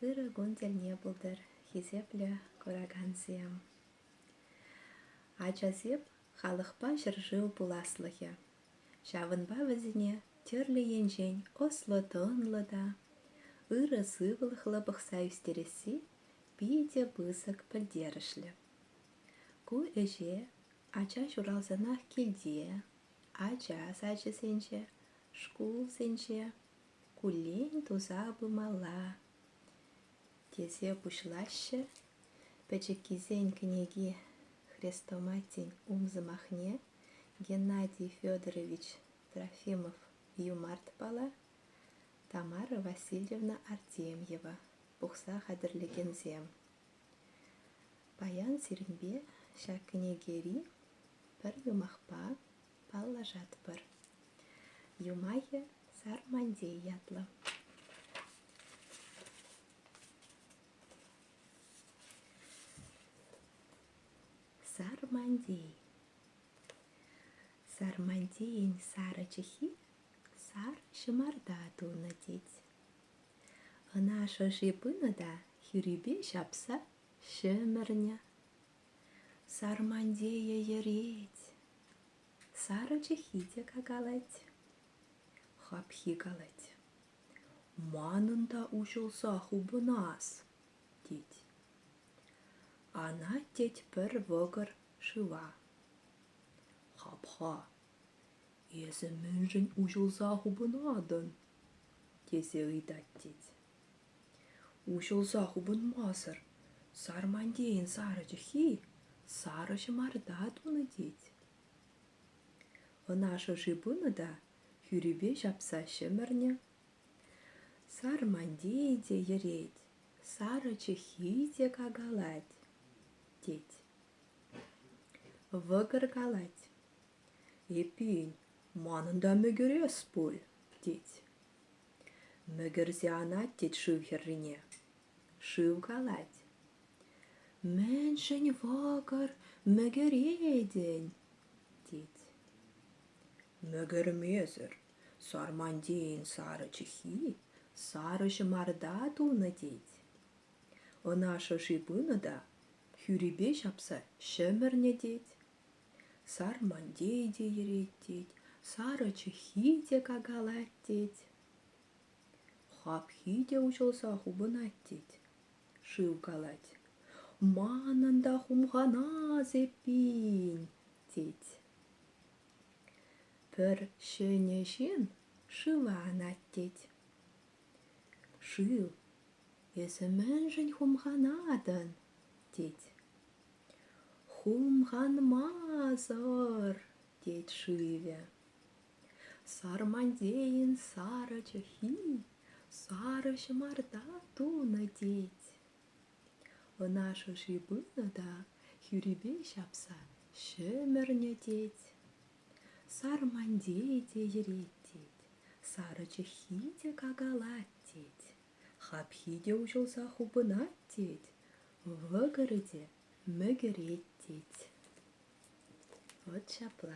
Ыры гонделне булдыр, хизепле кораганзем. Ачазеп халықпа жыржыу буласлығы. Жавынба візіне терлі енжен ослы-тонлы да. Ыры сывылықлы бұқса үстересі, биде бысық пілдерішлі. Ку әже, ача журалзанақ келде, ача сачы сенже, шкул сенже, кулен туза бымала. Тезе бұшлашы, пәчекізен кінеге хрестоматин умзымахне Геннадий Федорович Трофимов юмарт бала, Тамара Васильевна Артемьева бұқса қадірлігензем. Паян сирінбе шакінегері бір юмақпа палла жатпыр. Юмайы сармандей ятлы. Сармандей. Сармандейін сары чехи, сар шымарда туны деть. Ына шышипыны да хюрибе шапса шымырня. Сармандея ереть. Сары чехи де кагалать. Хапхи галать. Манында ушылса хубынас, деть. Ана деть бір вогыр шыва. Хапха, езі мүнжін ушылса хубынадын, тесе ыйдат деть. Ушылса хубынмасыр, сармандейін сары чехи, сары шымарда туны деть. Ына шышипыны да хюрибе жапса шымырня. Сармандей де ереть, сары чехи де кагалать, деть. Вăгăр галать. Епин, манында мөгерес пуль, деть. Мөгерзе анат деть шыв херрине. Шыв галать. Мэншень вăгăр мөгередень, деть. Мөгермезір, сармандейін сары чехи, сары шымарда туны деть. Ына шышипыны да хюрибе жапса шымырне деть. Сармандей де ерет деть, сары чехи де кагалать деть. Хапхи де ушылса хубынат деть. Шыв галать. Манында хумғана зеппин, деть. Пір шөнешін шыва анат деть. Шыв, есі мүнжін хумғанадын, деть. Хумғанмазыр, деть шыве. Сармандейін сары чехи, сары шымарда туны деть. Ына шышипыны да хюрибе жапса шымырне деть. Сармандей де ерет деть, сары чехи де кагалать деть. Хапхи де ушылса хубынат деть, вăгăры де мөгерет деть. Вот шапла.